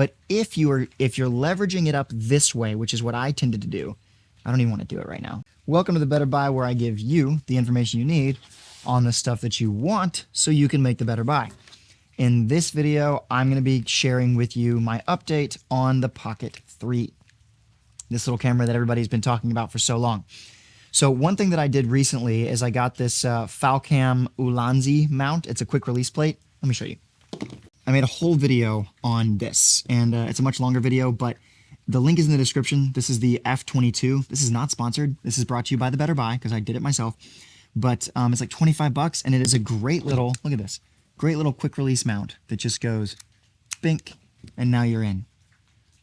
But if you're leveraging it up this way, which is what I tended to do, I don't even want to do it right now. Welcome to the Better Buy, where I give you the information you need on the stuff that you want so you can make the better buy. In this video, I'm going to be sharing with you my update on the Pocket 3, this little camera that everybody's been talking about for so long. So one thing that I did recently is I got this Falcam Ulanzi mount. It's a quick release plate. Let me show you. I made a whole video on this, and it's a much longer video, but the link is in the description. This is the F22. This is not sponsored. This is brought to you by the Better Buy because I did it myself. But it's like 25 bucks, and it is a great little, look at this, great little quick release mount that just goes bink, and now you're in.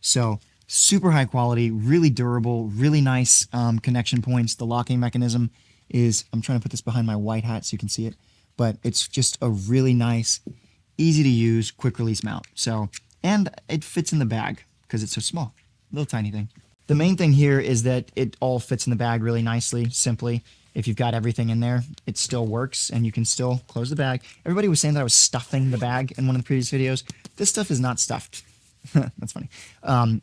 So super high quality, really durable, really nice connection points. The locking mechanism is, I'm trying to put this behind my white hat so you can see it, but it's just a really nice, easy to use quick release mount. So, and it fits in the bag because it's so small, little tiny thing. The main thing here is that it all fits in the bag really nicely, simply. If you've got everything in there, it still works and you can still close the bag. Everybody was saying that I was stuffing the bag in one of the previous videos. This stuff is not stuffed. That's funny.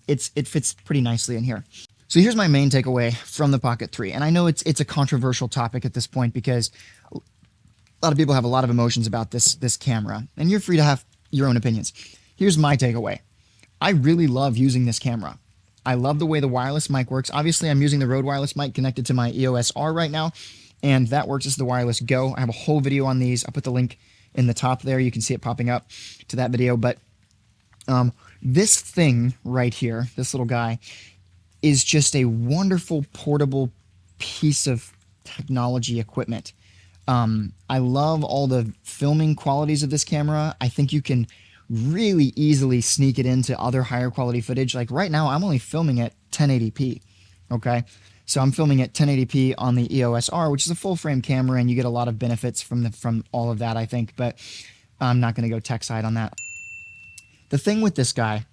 It fits pretty nicely in here. So here's my main takeaway from the Pocket 3. And I know it's a controversial topic at this point because a lot of people have a lot of emotions about this camera, and you're free to have your own opinions. Here's my takeaway. I really love using this camera. I love the way the wireless mic works. Obviously, I'm using the Rode wireless mic connected to my EOS R right now, and that works as the wireless Go. I have a whole video on these. I'll put the link in the top there. You can see it popping up to that video. But this thing right here, this little guy, is just a wonderful portable piece of technology equipment. I love all the filming qualities of this camera. I think you can really easily sneak it into other higher quality footage. Like right now, I'm only filming at 1080p, okay? So I'm filming at 1080p on the EOS R, which is a full frame camera, and you get a lot of benefits from all of that, I think, but I'm not gonna go tech side on that. The thing with this guy,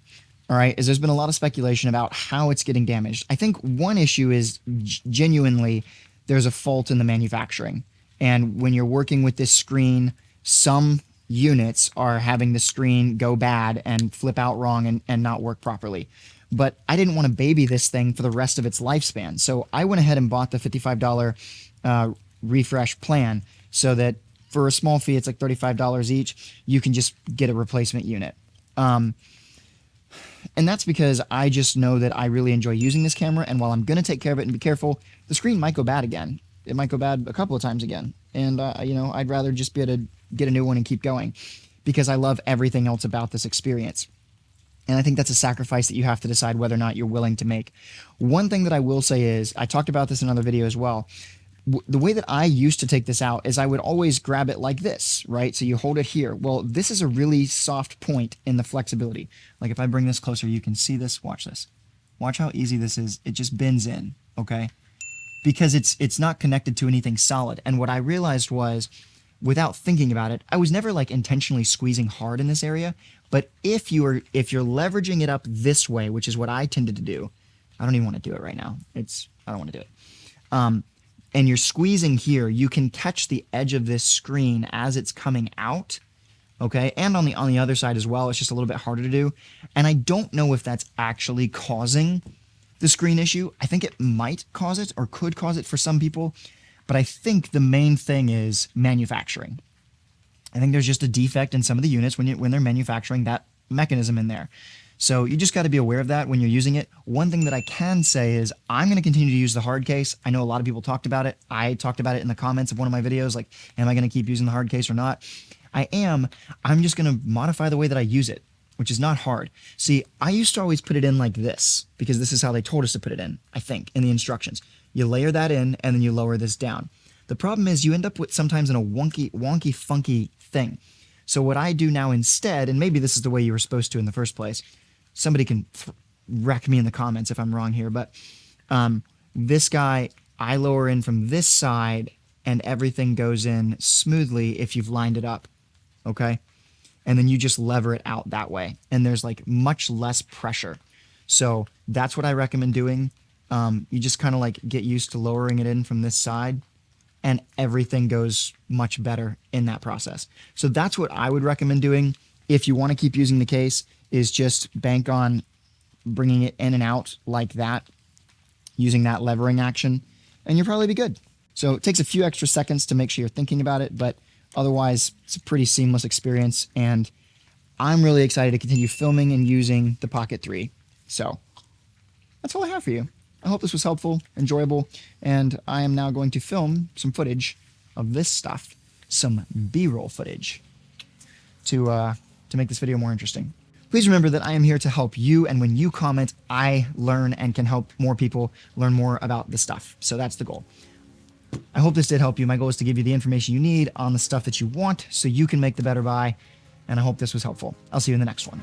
all right, is there's been a lot of speculation about how it's getting damaged. I think one issue is genuinely there's a fault in the manufacturing. And when you're working with this screen, some units are having the screen go bad and flip out wrong and not work properly. But I didn't want to baby this thing for the rest of its lifespan. So I went ahead and bought the $55 refresh plan so that for a small fee, it's like $35 each, you can just get a replacement unit. And that's because I just know that I really enjoy using this camera, and while I'm going to take care of it and be careful, the screen might go bad again. It might go bad a couple of times again. And, you know, I'd rather just be able to get a new one and keep going because I love everything else about this experience. And I think that's a sacrifice that you have to decide whether or not you're willing to make. One thing that I will say is, I talked about this in another video as well, the way that I used to take this out is I would always grab it like this, right? So you hold it here. Well, this is a really soft point in the flexibility. Like if I bring this closer, you can see this. Watch this. Watch how easy this is. It just bends in, okay? Because it's not connected to anything solid. And what I realized was, without thinking about it, I was never like intentionally squeezing hard in this area. But if you're leveraging it up this way, which is what I tended to do, I don't even want to do it right now. I don't want to do it. And you're squeezing here, you can catch the edge of this screen as it's coming out, okay? And on the other side as well, it's just a little bit harder to do. And I don't know if that's actually causing the screen issue. I think it might cause it or could cause it for some people, but I think the main thing is manufacturing. I think there's just a defect in some of the units when they're manufacturing that mechanism in there. So you just got to be aware of that when you're using it. One thing that I can say is I'm going to continue to use the hard case. I know a lot of people talked about it. I talked about it in the comments of one of my videos, like, am I going to keep using the hard case or not? I am. I'm just going to modify the way that I use it, which is not hard. See, I used to always put it in like this because this is how they told us to put it in, I think, in the instructions. You layer that in and then you lower this down. The problem is you end up with sometimes in a wonky, funky thing. So what I do now instead, and maybe this is the way you were supposed to in the first place, somebody can wreck me in the comments if I'm wrong here, but this guy, I lower in from this side and everything goes in smoothly if you've lined it up, okay? And then you just lever it out that way. And there's like much less pressure. So that's what I recommend doing. You just kind of like get used to lowering it in from this side and everything goes much better in that process. So that's what I would recommend doing if you want to keep using the case. is just bank on bringing it in and out like that, using that levering action, and you'll probably be good. So it takes a few extra seconds to make sure you're thinking about it, but otherwise it's a pretty seamless experience, and I'm really excited to continue filming and using the Pocket 3. So that's all I have for you. I hope this was helpful, enjoyable, and I am now going to film some footage of this stuff, some B-roll footage, to make this video more interesting. Please remember that I am here to help you, and when you comment, I learn and can help more people learn more about the stuff. So that's the goal. I hope this did help you. My goal is to give you the information you need on the stuff that you want so you can make the better buy, and I hope this was helpful. I'll see you in the next one.